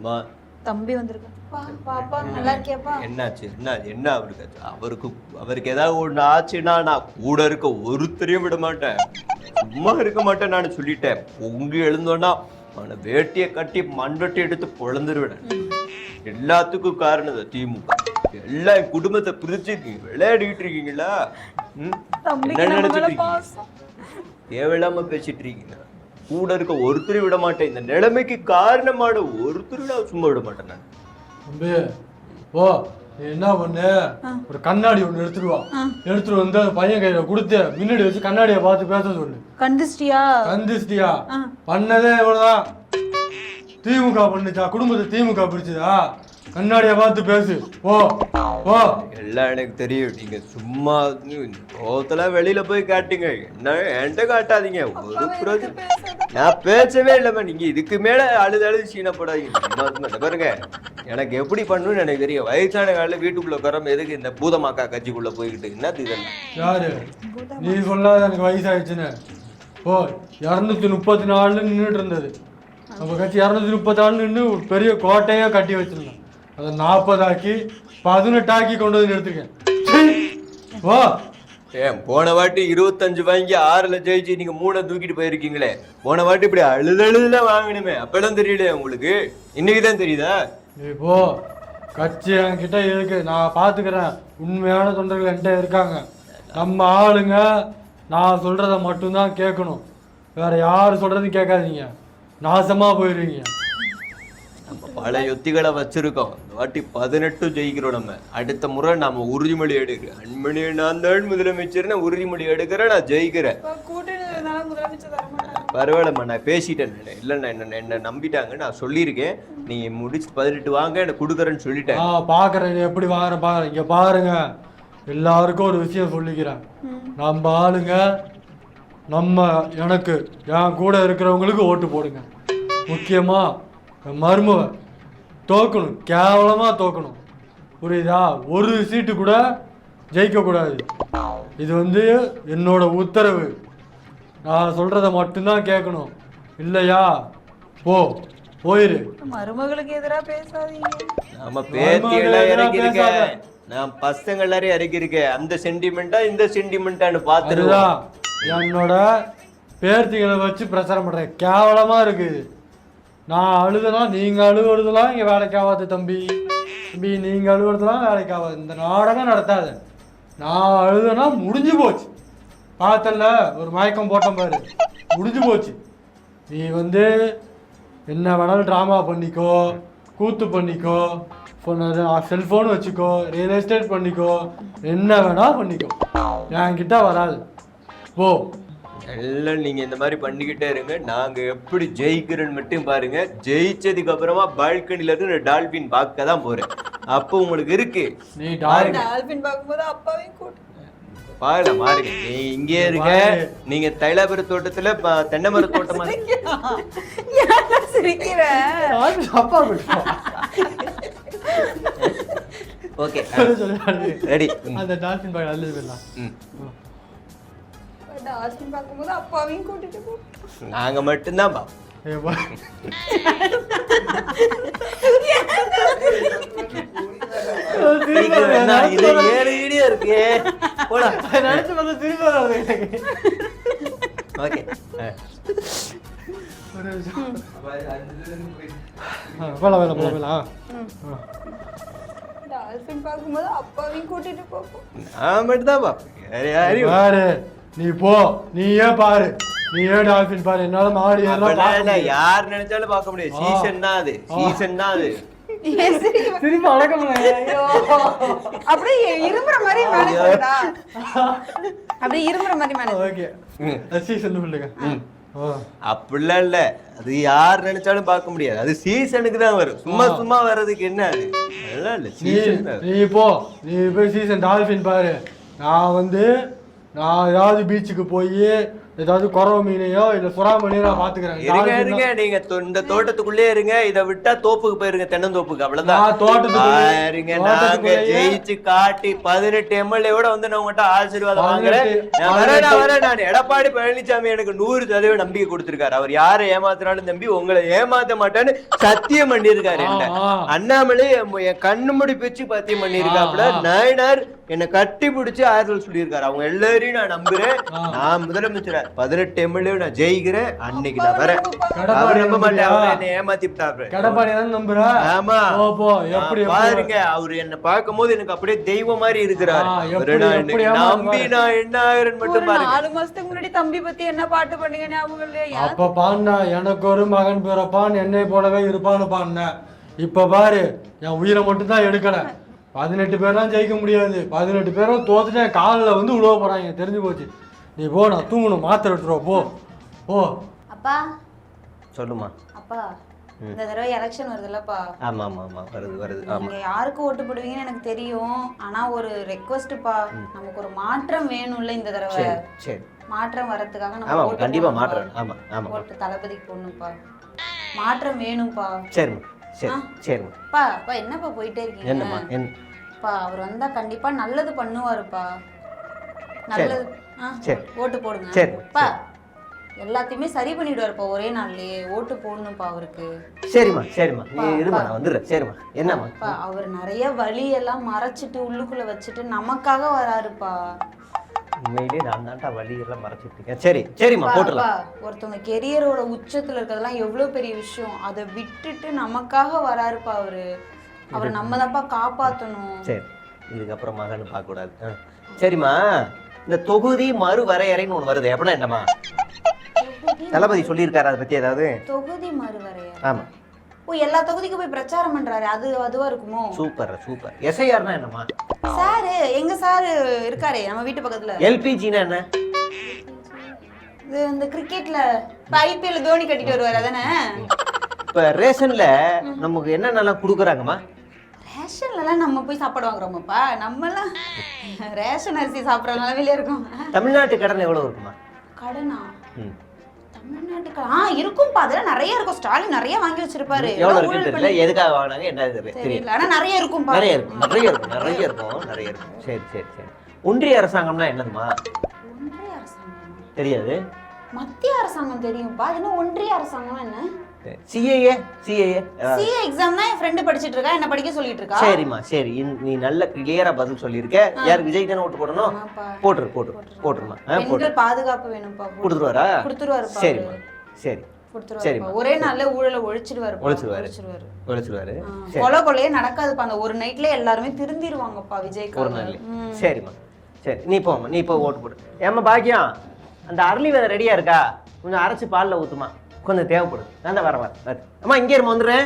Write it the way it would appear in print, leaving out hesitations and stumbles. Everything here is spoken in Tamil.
அம்மா தம்பி வந்திருக்கான். பாப்பா நல்லா இருக்கியாப்பா? என்னாச்சு? என்ன அவருக்கு ஏதாவது ஒண்ணு ஆச்சுன்னா நான் கூட இருக்க ஒருத்தரையும் விட மாட்டேன், சும்மா இருக்க மாட்டேன். நான் சொல்லிட்டேன், பொங்கி எழுந்தோன்னா அவனை வேட்டியை கட்டி மண்வெட்டி எடுத்து பொழந்துருவிடேன். எல்லாத்துக்கும் காரணம் திமுக. எல்லா குடும்பத்தை பிரிச்சு விளையாடிட்டு இருக்கீங்களா? என்ன நினைச்சிட்டு இருக்கீங்க? தேவையில்லாம பேசிட்டு இருக்கீங்க. கூட இருக்க ஒருத்தரையும் விட மாட்டேன். இந்த நிலைமைக்கு காரணமான ஒருத்தரையும் சும்மா விட மாட்டேன் நான். தம்பி ஓ நீ என்ன பண்ணு, ஒரு கண்ணாடி ஒண்ணு எடுத்துட்டு வந்து அந்த பையன் கையில கொடுத்து முன்னாடி வச்சு கண்ணாடியை பார்த்து பேச சொல்லு. கந்திஸ்டியா பண்ணதே இவ்வளவுதான். திமுக பண்ணுச்சா, குடும்பத்தை திமுக பிடிச்சதா? கண்ணாடியை பார்த்து பேசு. ஓ ஓ எல்லாம் எனக்கு தெரியும். நீங்க சும்மா கோத்துல வெளியில போய் காட்டுங்க, என்ன என்கிட்ட காட்டாதீங்க. ஒரு நான் பேசவே இல்லைம்மா. நீங்க இதுக்கு மேல அழுது சீனப்படாதீங்க. பாருங்க, எனக்கு எப்படி பண்ணணும்னு எனக்கு தெரியும். வயசான காலையில வீட்டுக்குள்ள உட்காராம எதுக்கு இந்த பூதமாக்கா கட்சிக்குள்ள போய்கிட்டு என்ன இதெல்லாம்? யாரு நீ சொல்லாத? எனக்கு வயசாயிடுச்சுன்னு. ஓ 234 நின்றுட்டு இருந்தது நம்ம கட்சி. 234 நின்று ஒரு பெரிய கோட்டையா கட்டி வச்சிருந்தோம். அதை 40 ஆக்கி 18 ஆக்கி கொண்டு வந்து எடுத்துக்கேன். வா ஏன் போன வாட்டி 25 வாங்கி 6ல ஜெயிச்சு நீங்க 3 தூக்கிட்டு போயிருக்கீங்களே. போன வாட்டி இப்படி அழுதழுதுல வாங்கணுமே, அப்பெல்லாம் தெரியலையே உங்களுக்கு? இன்னைக்குதான் தெரியுதா? இப்போ கட்சி என்கிட்ட இருக்கு, நான் பாத்துக்கிறேன். உண்மையான தொண்டர்கள் என்கிட்ட இருக்காங்க. நம்ம ஆளுங்க நான் சொல்றத மட்டும்தான் கேட்கணும், வேற யாரு சொல்றதையும் கேட்காதீங்க. நாசமா போயிருவீங்க. நம்ம பல யுத்திகளை வச்சிருக்கோம். இந்த வாட்டி 18 ஜெயிக்கிறோம். நம்ம அடுத்த முறை நாம உறுதிமொழி எடுக்கிறேன். அன்பனே நான் தான் முதலமைச்சர்னு உறுதிமொழி எடுக்கிறேன். நான் ஜெயிக்கிறேன். பரவாயில்லம்மா, நான் பேசிட்டேன். இல்லைண்ணா என்ன நம்பிட்டாங்க, நான் சொல்லியிருக்கேன். நீ முடிச்சு 18 வாங்க, எனக்கு கொடுக்குறேன்னு சொல்லிட்டேன். பாக்குறேன் எப்படி வாங்குறேன் பாக்குறேன். இங்க பாருங்க, எல்லாருக்கும் ஒரு விஷயம் சொல்லிக்கிறேன். நம்ம ஆளுங்க எனக்கு என் கூட இருக்கிறவங்களுக்கு ஓட்டு போடுங்க. முக்கியமா மருமவ தோக்கணும், கேவலமா தோக்கணும். புரியுதா? ஒரு சீட்டு கூட ஜெயிக்க கூடாது. இது என்னோட உத்தரவு. நான் சொல்றத மட்டும்தான் கேட்கணும். இல்லையா போயிரு. மருமகளுக்கு எதிரா பேசாதீங்க. நம்ம பேத்தி எல்லாம் இறக்கி இருக்கேன், நான் பசங்க எல்லாரையும் இறக்கி இருக்கேன். அந்த சென்டிமெண்டா இந்த சென்டிமெண்டான்னு பாத்துருதான் என்னோட பேர்த்திகளை வச்சு பிரச்சாரம் பண்றேன். கேவலமா இருக்கு. நான் அழுதுனா நீங்க அழுகுறதுலாம் இங்க வேலைக்கு ஆகாது தம்பி. நீங்க அழுகுறதுலாம் வேலைக்கு ஆகாது. இந்த நாடகம் நடத்தாது. நான் அழுதுனா முடிஞ்சு போச்சு. பார்த்தல ஒரு மயக்கம் போட்டேன் பாரு, முடிஞ்சு போச்சு. நீ என்ன வேணாலும் ட்ராமா பண்ணிக்கோ, கூத்து பண்ணிக்கோ, செல்போன் வச்சுக்கோ, ரியல் எஸ்டேட் பண்ணிக்கோ, என்ன வேணா பண்ணிக்கோ, என்கிட்ட வராது. போ. எல்லாம் நீங்க இந்த மாதிரி பண்ணிக்கிட்டே இருங்க. நாங்க எப்படி ஜெயிக்கிறோன்னு மட்டும் பாருங்க. ஜெயிச்சதுக்கு அப்புறமா பால்கனில இருந்து டால்பின் பார்க்க தான் போறேன். அப்போ உங்களுக்கு இருக்கு. நீ டால்பின் பார்க்கும்போது அப்பாவையும் கூட்டு பாருங்க மாறுங்க. நீ இங்கே இருக்க. நீங்க தைலாபுர தோட்டத்துல தென்னை மர தோட்டமா ஓகே ரெடி. அந்த டால்பின் பார்க்க நல்லது இல்லலாம். டால்பின் பார்க்கும்போது அப்பாவையும் கூட்டிட்டு போ. நாங்க மட்டும்தான் பா. நீ போ, நீயே பாரு, நீயே டால்பின் பாரு. என்னால மாடி யார் நினைச்சாலும் பார்க்க முடியாது. சீசன் தான் அது, சீசன் தான் அது. திரும்ப அடக்கம் அப்படியே இரும்புற மாதிரி மேனேஜ்டா, அப்படியே இரும்புற மாதிரி மேனேஜ். ஓகே சீசன் சொல்லுங்க. அப்படிலாம் இல்ல, அது யார் நினைச்சாலும் பார்க்க முடியாது. அது சீசனுக்கு தான் வரும். சும்மா சும்மா வர்றதுக்கு என்ன அது? அதெல்லாம் இல்ல. நீ போய் சீசன் டால்பின் பாரு. நான் ஏதாவது பீச்சுக்கு போய் ஏதாவது குறவ மீனையோ இல்ல சுறா மீனையோ நான் பாத்துக்கிறேன். இருங்க இருங்க, நீங்க இந்த தோட்டத்துக்குள்ளே இருங்க. இதை விட்டா தோப்புக்கு போயிருங்க, தென்னந்தோப்புக்கு. அவ்வளவுதான். நான் தோட்டத்துக்குள்ளே- பாருங்க, நாங்க ஜெயிச்சு காட்டி 18 எம்எல்ஏ வந்து நான் உங்ககிட்ட ஆசீர்வாதம் வாங்குறேன். நான் வரேன். நான் எடப்பாடி பழனிசாமி எனக்கு 100% நம்பிக்கை கொடுத்திருக்காரு. அவர் யாரை ஏமாத்தினாலும் நம்பி உங்களை ஏமாத்த மாட்டான்னு சத்தியம் பண்ணிருக்காரு. அண்ணாமலை என் கண்ணு முடி பிச்சு பத்தியம் பண்ணிருக்காப்புல. நாயனார் என்னை கட்டி பிடிச்சு ஆறுதல் சொல்லியிருக்காரு. அவங்க எல்லாரையும் நான் நம்புறேன். நான் முதலமைச்சர் 18 எம்எல்ஏ நான் ஜெயிக்கிறேன். அன்னைக்கு நான் வரேன். அவர் நம்ப மாட்டேன், அவர் என்னை ஏமாத்தி விட்டாரு. கடப்பாடி தான் நம்புறா. ஆமா போ எப்படி பாருங்க, அவரு என்ன பார்க்கும் போது எனக்கு அப்படியே தெய்வம் மாதிரி இருக்கிறாரு. நம்பி நான் என்ன ஆகுறேன்னு மட்டும் பாருங்க. 4 மாசத்துக்கு முன்னாடி தம்பி பத்தி என்ன பாட்டு பண்ணீங்க ஞாபகம் இல்லையா? அப்ப பாண்ணா எனக்கு ஒரு மகன் பிறப்பான் என்னை போலவே இருப்பான்னு பாண்ண. இப்ப பாரு என் உயிரை மட்டும் தான் எடுக்கல. 18 பேர்லாம் ஜெயிக்க முடியாது. 18 பேரும் தோத்துட்டு காலில் வந்து உழுவ போறாங்க. தெரிஞ்சு போச்சு. நீ போ, நான் தூங்கணும். மாத்திரை எடுத்துருவோம். போ போ. அப்பா சொல்லுமா. அப்பா, இந்த தடவை எலெக்ஷன் வருதுல்லப்பா. ஆமா ஆமா ஆமா, வருது. ஆமா, நீங்க யாருக்கு ஓட்டு போடுவீங்கன்னு எனக்கு தெரியும். ஆனா ஒரு ரெக்வெஸ்ட்ப்பா, நமக்கு ஒரு மாற்றம் வேணும்ல இந்த தடவை. சரி, மாற்றம் வரதுக்காக ஆமா நம்ம ஓட்டு கண்டிப்பா போடணும்ப்பா. மாற்றணும். ஆமா ஆமா, ஓட்டு தளபதிக்கு போடணும்ப்பா. மாற்றம் வேணும்ப்பா. சரிம்மா. சரிம்மா. அப்பா என்னப்பா போயிட்டே இருக்கீங்க? என்னம்மா அப்பா, அவர் வந்தா கண்டிப்பா நல்லது பண்ணுவாருப்பா. நல்லது. சரி, ஓட்டு போடுங்க. சரிப்பா. எல்லாத்தையுமே சரி பண்ணிடுவாருப்பா ஒரே நாள்லயே. ஓட்டு போடணும்ப்பா அவருக்கு. சரிம்மா நீ இருமா, நான் வந்துடுறேன். சரிம்மா. என்னம்மா? அவர் நிறைய வழி எல்லாம் மறைச்சிட்டு உள்ளுக்குள்ள வச்சுட்டு நமக்காக வராருப்பா. உண்மையிலேயே நான் தான்டா வழி எல்லாம் மறைச்சிட்டு இருக்கேன். சரிம்மா, போட்டுடலாம். ஒருத்தவங்க கெரியரோட உச்சத்துல இருக்கிறதெல்லாம் எவ்வளவு பெரிய விஷயம். அதை விட்டுட்டு நமக்காக வராருப்பா அவரு. அவரை நம்ம தான்ப்பா காப்பாத்தணும். சரி, இதுக்கப்புறம் மகன் பார்க்க கூடாது. சரிம்மா, இந்த தொகுதி மறு வரையறைன்னு ஒண்ணு வருது. அப்படின்னா என்னம்மா? தளபதி சொல்லியிருக்காரு அதை பத்தி ஏதாவது? தொகுதி மறுவரையா? ஆமா. ஓ, எல்லா தொகுதிக்கும் போய் பிரச்சாரம் பண்றாரு. அதுவா இருக்குமோ? சூப்பர். எஸ்ஐஆர்னா என்னம்மா? சாரு, எங்க சாரு இருக்காரே நம்ம வீட்டு பக்கத்துல. எல்பிஜினா என்ன? இது இந்த கிரிக்கெட்ல ஐபிஎல் தோனி கட்டிட்டு வருவாரு அதானே? இப்ப ரேஷன்ல நமக்கு என்னென்னலாம் கொடுக்குறாங்கம்மா? ரேஷன்லாம் நம்ம போய் சாப்பாடு வாங்குறோமாப்பா. நம்மலாம் ரேஷன் அரிசி சாப்பிட்ற நிலவிலே இருக்கும். தமிழ்நாட்டு கடன் எவ்வளவு இருக்குமா? கடனா? தமிழ்நாட்டுக்கு இருக்கும்பா. அதெல்லாம் நிறைய இருக்கும். ஸ்டாலின் நிறைய வாங்கி வச்சிருப்பாரு. எவ்வளவு இருக்குன்னு தெரியல, எதுக்காக வாங்கினாங்க என்ன தெரியல. ஆனா நிறைய இருக்கும்பா. நிறைய இருக்கும். சரி. ஒன்றிய அரசாங்கம்னா என்னதுமா? ஒன்றிய அரசாங்கம் தெரியாது. மத்திய அரசாங்கம் தெரியும்பா. அது என்ன ஒன்றிய அரசாங்கம்? என்ன சிஏஏ எக்ஸாம் தான் என் ஃப்ரெண்ட் படிச்சிட்டு இருக்கா. என்ன படிக்க சொல்லிட்டு இருக்கா. சரிம்மா, சரி. நீ நல்ல கிளியரா பதில் சொல்லியிருக்க. யார் விஜய் தானே ஓட்டு போடணும்? போட்டுருமா. பெண்கள் பாதுகாப்பு வேணும்பா. கொடுத்துருவாருப்பா. சரிம்மா. ஒரே நாள்ல ஊழல ஒழிச்சிடுவாரு. கொலையே நடக்காதுப்பா. அந்த ஒரு நைட்ல எல்லாருமே திருந்திருவாங்கப்பா விஜய் ஒரு நாள். சரிம்மா, சரி. நீ போ ஓட்டு போடு. ஏம்மா பாக்கியம், அந்த அரளி விதை ரெடியா இருக்கா? கொஞ்சம் அரைச்சு பால்ல ஊத்துமா, கொஞ்சம் தேவைப்படுது. நான் தான் வரேன். அம்மா இங்கே இருமா, வந்துடுறேன்.